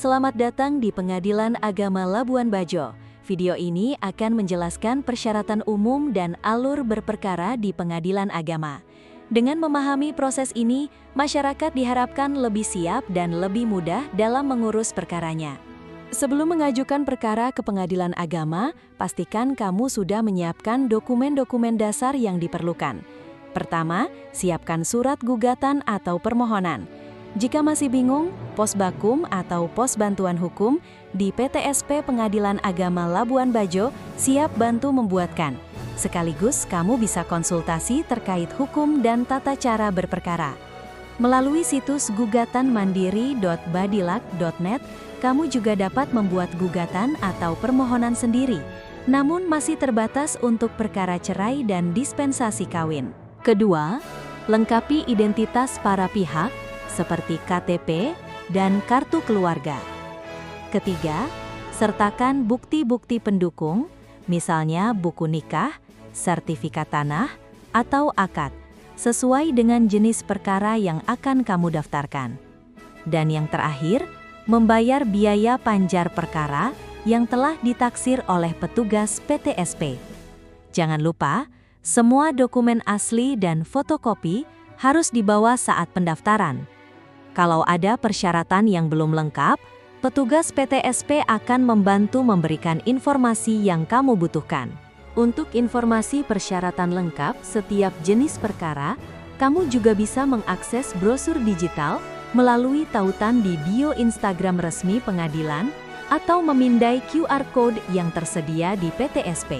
Selamat datang di Pengadilan Agama Labuan Bajo. Video ini akan menjelaskan persyaratan umum dan alur berperkara di pengadilan agama. Dengan memahami proses ini, masyarakat diharapkan lebih siap dan lebih mudah dalam mengurus perkaranya. Sebelum mengajukan perkara ke pengadilan agama, pastikan kamu sudah menyiapkan dokumen-dokumen dasar yang diperlukan. Pertama, siapkan surat gugatan atau permohonan. Jika masih bingung, pos bakum atau pos bantuan hukum di PTSP Pengadilan Agama Labuan Bajo siap bantu membuatkan. Sekaligus kamu bisa konsultasi terkait hukum dan tata cara berperkara. Melalui situs gugatanmandiri.badilak.net, kamu juga dapat membuat gugatan atau permohonan sendiri, namun masih terbatas untuk perkara cerai dan dispensasi kawin. Kedua, lengkapi identitas para pihak, seperti KTP dan kartu keluarga. Ketiga, sertakan bukti-bukti pendukung, misalnya buku nikah, sertifikat tanah, atau akad, sesuai dengan jenis perkara yang akan kamu daftarkan. Dan yang terakhir, membayar biaya panjar perkara yang telah ditaksir oleh petugas PTSP. Jangan lupa, semua dokumen asli dan fotokopi harus dibawa saat pendaftaran. Kalau ada persyaratan yang belum lengkap, petugas PTSP akan membantu memberikan informasi yang kamu butuhkan. Untuk informasi persyaratan lengkap setiap jenis perkara, kamu juga bisa mengakses brosur digital melalui tautan di bio Instagram resmi pengadilan atau memindai QR Code yang tersedia di PTSP.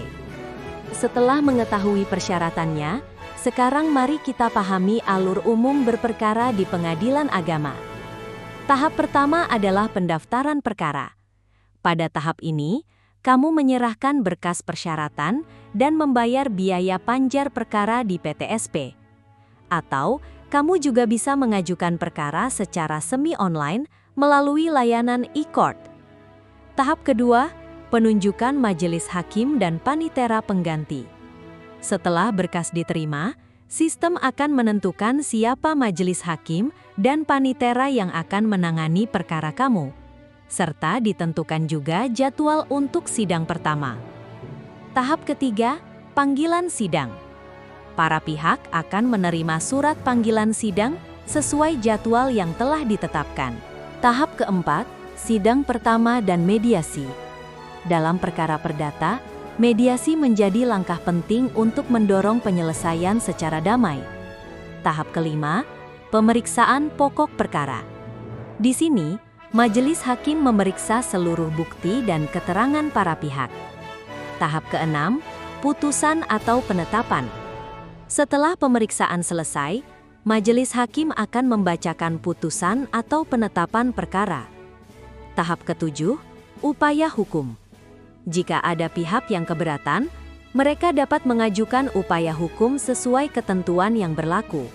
Setelah mengetahui persyaratannya, sekarang mari kita pahami alur umum berperkara di pengadilan agama. Tahap pertama adalah pendaftaran perkara. Pada tahap ini, kamu menyerahkan berkas persyaratan dan membayar biaya panjar perkara di PTSP. Atau, kamu juga bisa mengajukan perkara secara semi-online melalui layanan e-court. Tahap kedua, penunjukan majelis hakim dan panitera pengganti. Setelah berkas diterima, sistem akan menentukan siapa majelis hakim dan panitera yang akan menangani perkara kamu, serta ditentukan juga jadwal untuk sidang pertama. Tahap ketiga, panggilan sidang. Para pihak akan menerima surat panggilan sidang sesuai jadwal yang telah ditetapkan. Tahap keempat, sidang pertama dan mediasi. Dalam perkara perdata, mediasi menjadi langkah penting untuk mendorong penyelesaian secara damai. Tahap kelima, pemeriksaan pokok perkara. Di sini, majelis hakim memeriksa seluruh bukti dan keterangan para pihak. Tahap keenam, putusan atau penetapan. Setelah pemeriksaan selesai, majelis hakim akan membacakan putusan atau penetapan perkara. Tahap ketujuh, upaya hukum. Jika ada pihak yang keberatan, mereka dapat mengajukan upaya hukum sesuai ketentuan yang berlaku.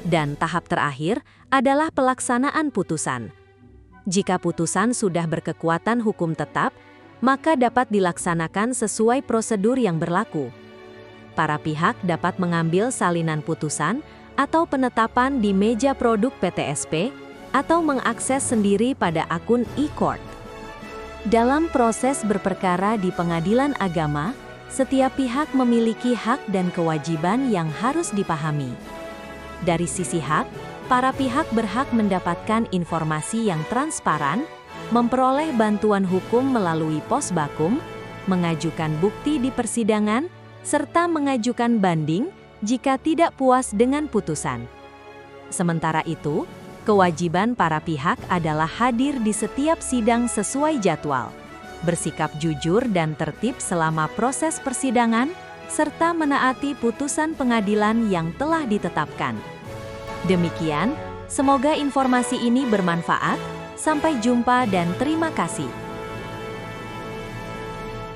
Dan tahap terakhir adalah pelaksanaan putusan. Jika putusan sudah berkekuatan hukum tetap, maka dapat dilaksanakan sesuai prosedur yang berlaku. Para pihak dapat mengambil salinan putusan atau penetapan di meja produk PTSP atau mengakses sendiri pada akun e-court. Dalam proses berperkara di pengadilan agama, setiap pihak memiliki hak dan kewajiban yang harus dipahami. Dari sisi hak, para pihak berhak mendapatkan informasi yang transparan, memperoleh bantuan hukum melalui pos bakum, mengajukan bukti di persidangan, serta mengajukan banding jika tidak puas dengan putusan. Sementara itu, kewajiban para pihak adalah hadir di setiap sidang sesuai jadwal, bersikap jujur dan tertib selama proses persidangan, serta menaati putusan pengadilan yang telah ditetapkan. Demikian, semoga informasi ini bermanfaat. Sampai jumpa dan terima kasih.